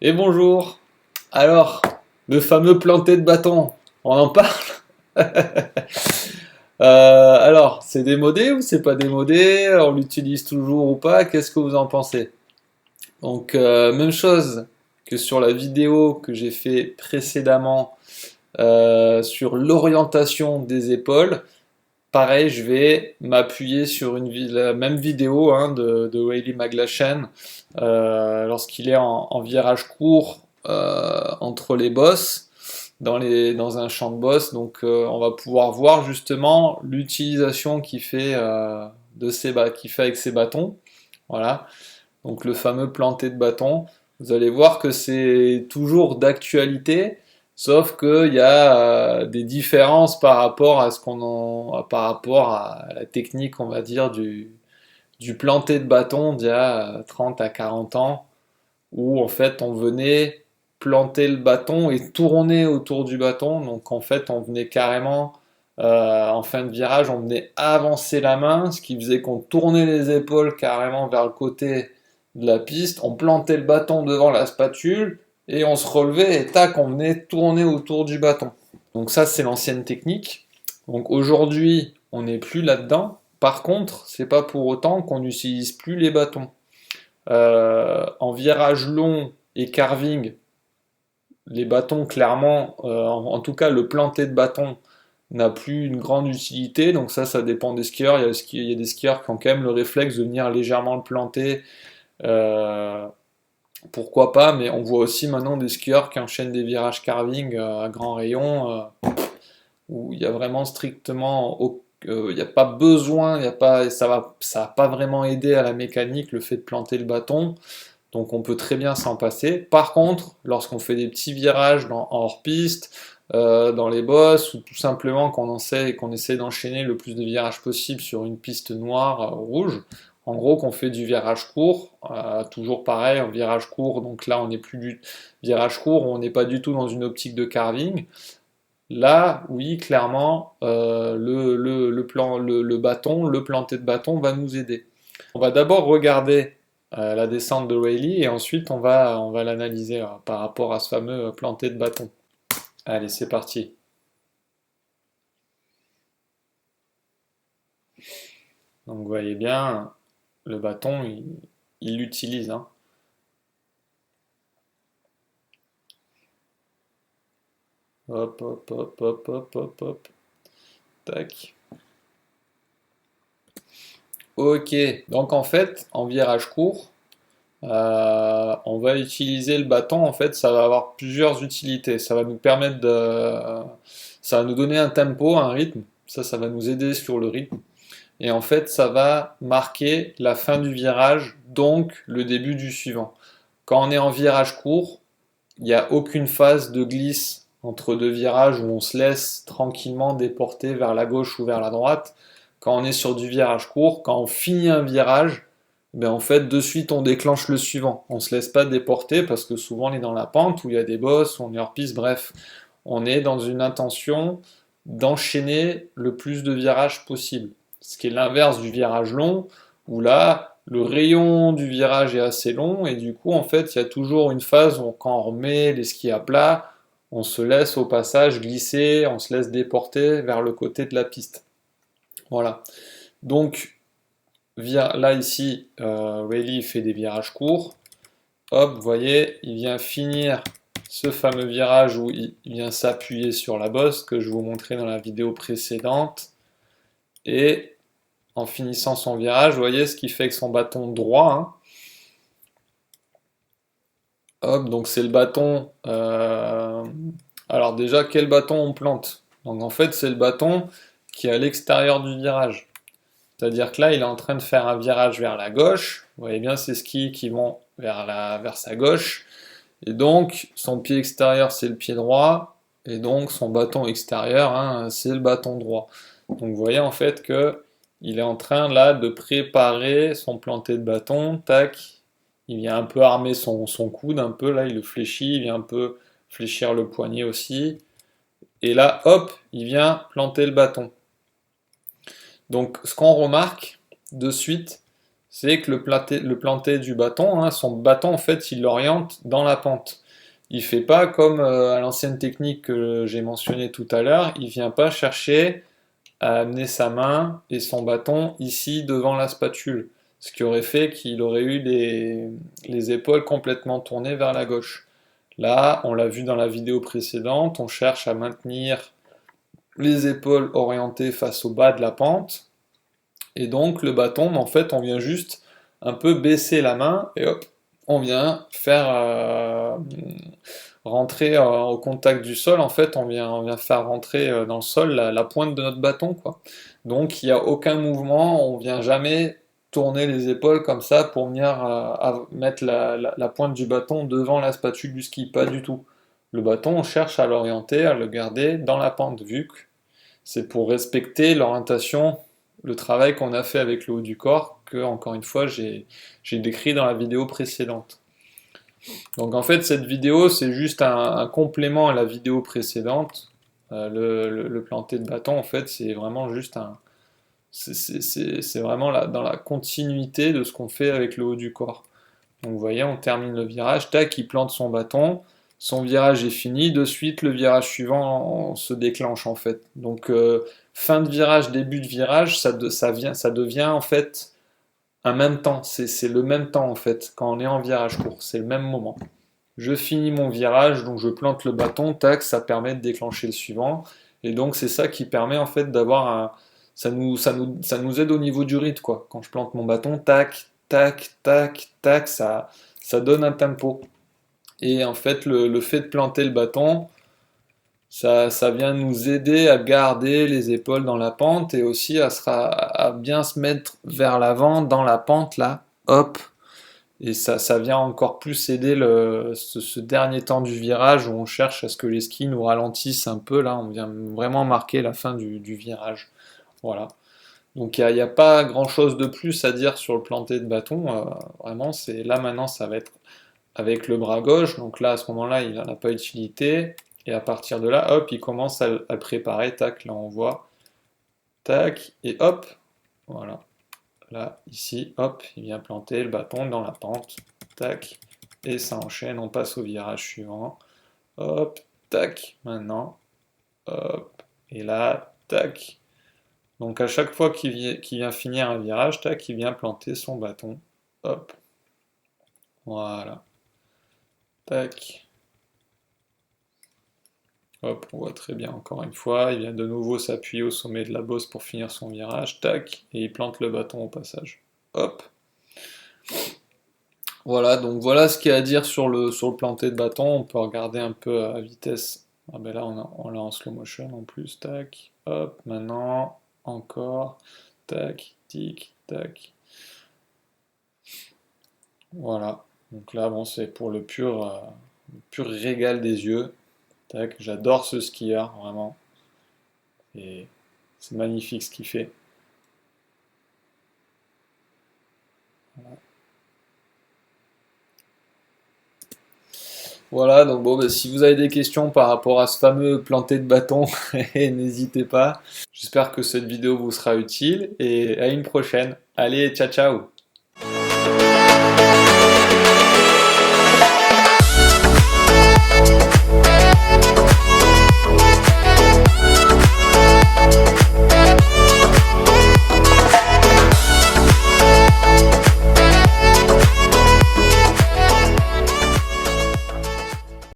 Et bonjour. Alors, le fameux planter de bâton, on en parle? Alors, c'est démodé ou c'est pas démodé? On l'utilise toujours ou pas? Qu'est-ce que vous en pensez? Donc, même chose que sur la vidéo que j'ai fait précédemment sur l'orientation des épaules. Pareil, je vais m'appuyer sur la même vidéo hein, de Wiley McGlashan lorsqu'il est en virage court entre les bosses, dans un champ de boss. Donc on va pouvoir voir justement l'utilisation qu'il fait avec ses bâtons. Voilà, donc le fameux planter de bâton. Vous allez voir que c'est toujours d'actualité, sauf qu'il y a des différences par rapport à par rapport à la technique, on va dire, du planter de bâton d'il y a 30 à 40 ans, où en fait on venait planter le bâton et tourner autour du bâton. Donc en fait on venait carrément en fin de virage, on venait avancer la main, ce qui faisait qu'on tournait les épaules carrément vers le côté de la piste, on plantait le bâton devant la spatule et on se relevait et tac, on venait tourner autour du bâton. Donc ça c'est l'ancienne technique. Donc aujourd'hui on n'est plus là-dedans. Par contre, c'est pas pour autant qu'on n'utilise plus les bâtons. En virage long et carving, les bâtons clairement, en tout cas le planter de bâton n'a plus une grande utilité, donc ça dépend des skieurs. Il y a des skieurs qui ont quand même le réflexe de venir légèrement le planter, euh, pourquoi pas, mais on voit aussi maintenant des skieurs qui enchaînent des virages carving à grand rayon, où il y a vraiment il n'y a pas besoin, il y a pas, ça va pas vraiment aider à la mécanique le fait de planter le bâton, donc on peut très bien s'en passer. Par contre, lorsqu'on fait des petits virages en hors-piste, dans les bosses, ou tout simplement qu'on essaie d'enchaîner le plus de virages possible sur une piste noire, rouge, en gros qu'on fait du virage court, toujours pareil, en virage court, donc là on n'est plus du virage court, on n'est pas du tout dans une optique de carving. Là, oui, clairement, le bâton, le planter de bâton va nous aider. On va d'abord regarder la descente de Rayleigh et ensuite on va l'analyser par rapport à ce fameux planter de bâton. Allez, c'est parti. Donc vous voyez bien, le bâton, il l'utilise, hein. Hop, hop, hop, hop, hop, hop, hop. Tac. Ok, donc en fait, en virage court, on va utiliser le bâton, en fait, ça va avoir plusieurs utilités. Ça va nous donner un tempo, un rythme. Ça va nous aider sur le rythme. Et en fait, ça va marquer la fin du virage, donc le début du suivant. Quand on est en virage court, il n'y a aucune phase de glisse entre deux virages où on se laisse tranquillement déporter vers la gauche ou vers la droite. Quand on est sur du virage court, quand on finit un virage, ben en fait, de suite, on déclenche le suivant. On ne se laisse pas déporter parce que souvent, on est dans la pente où il y a des bosses, où on est hors piste, bref. On est dans une intention d'enchaîner le plus de virages possible. Ce qui est l'inverse du virage long, où là, le rayon du virage est assez long, et du coup, en fait, il y a toujours une phase où quand on remet les skis à plat, on se laisse au passage glisser, on se laisse déporter vers le côté de la piste. Voilà. Donc, là, ici, Rayleigh fait des virages courts. Hop, vous voyez, il vient finir ce fameux virage où il vient s'appuyer sur la bosse que je vous montrais dans la vidéo précédente. Et en finissant son virage, vous voyez ce qu'il fait avec son bâton droit, hein. Hop, donc c'est le bâton. Alors déjà, quel bâton on plante? Donc en fait, c'est le bâton qui est à l'extérieur du virage. C'est-à-dire que là, il est en train de faire un virage vers la gauche. Vous voyez bien ces skis qui vont vers sa gauche. Et donc, son pied extérieur, c'est le pied droit. Et donc, son bâton extérieur, hein, c'est le bâton droit. Donc, vous voyez en fait que il est en train là de préparer son planter de bâton. Tac. Il vient un peu armer son coude, un peu là, il le fléchit. Il vient un peu fléchir le poignet aussi. Et là, hop, il vient planter le bâton. Donc, ce qu'on remarque de suite, c'est que le planté du bâton, hein, son bâton en fait il l'oriente dans la pente. Il fait pas comme à l'ancienne technique que j'ai mentionnée tout à l'heure, il vient pas chercher à amener sa main et son bâton ici devant la spatule, ce qui aurait fait qu'il aurait eu les épaules complètement tournées vers la gauche. Là, on l'a vu dans la vidéo précédente, on cherche à maintenir les épaules orientées face au bas de la pente, et donc le bâton, en fait, on vient juste un peu baisser la main, et hop, on vient faire rentrer au contact du sol, en fait, on vient faire rentrer dans le sol la pointe de notre bâton, quoi. Donc il n'y a aucun mouvement, on vient jamais tourner les épaules comme ça pour venir mettre la pointe du bâton devant la spatule du ski, pas du tout. Le bâton, on cherche à l'orienter, à le garder dans la pente, vu que c'est pour respecter l'orientation, le travail qu'on a fait avec le haut du corps, que, encore une fois, j'ai décrit dans la vidéo précédente. Donc en fait, cette vidéo, c'est juste un complément à la vidéo précédente. Le planté de bâton, en fait, c'est vraiment juste un... C'est vraiment dans la continuité de ce qu'on fait avec le haut du corps. Donc vous voyez, on termine le virage, tac, il plante son virage est fini, de suite le virage suivant se déclenche en fait. Donc fin de virage, début de virage, ça devient en fait un même temps, c'est le même temps en fait, quand on est en virage court, c'est le même moment. Je finis mon virage, donc je plante le bâton, tac, ça permet de déclencher le suivant, et donc c'est ça qui permet en fait d'avoir un... ça nous aide au niveau du rythme, quoi. Quand je plante mon bâton, tac, tac, tac, tac, ça donne un tempo. Et en fait, le fait de planter le bâton, ça vient nous aider à garder les épaules dans la pente et aussi à bien se mettre vers l'avant dans la pente là, hop. Et ça vient encore plus aider ce dernier temps du virage où on cherche à ce que les skis nous ralentissent un peu. Là, on vient vraiment marquer la fin du virage. Voilà. Donc il n'y a pas grand-chose de plus à dire sur le planté de bâton. Vraiment, c'est là maintenant, ça va être avec le bras gauche. Donc là, à ce moment-là, il n'en a pas utilité. Et à partir de là, hop, il commence à le préparer. Tac, là on voit. Tac, et hop. Voilà. Là, ici, hop, il vient planter le bâton dans la pente. Tac. Et ça enchaîne. On passe au virage suivant. Hop, tac. Maintenant. Hop. Et là, tac. Donc à chaque fois qu'il vient finir un virage, tac, il vient planter son bâton. Hop. Voilà. Tac. Hop, on voit très bien encore une fois. Il vient de nouveau s'appuyer au sommet de la bosse pour finir son virage. Tac. Et il plante le bâton au passage. Hop. Voilà, donc voilà ce qu'il y a à dire sur le planté de bâton. On peut regarder un peu à vitesse. Ah ben là, on l'a en slow motion en plus. Tac. Hop. Maintenant, encore. Tac. Tic. Tac. Voilà. Donc là, bon, c'est pour le pur régal des yeux. Tac, j'adore ce skieur, vraiment. Et c'est magnifique ce qu'il fait. Voilà, donc bon, bah, si vous avez des questions par rapport à ce fameux planté de bâton, n'hésitez pas. J'espère que cette vidéo vous sera utile et à une prochaine. Allez, ciao ciao!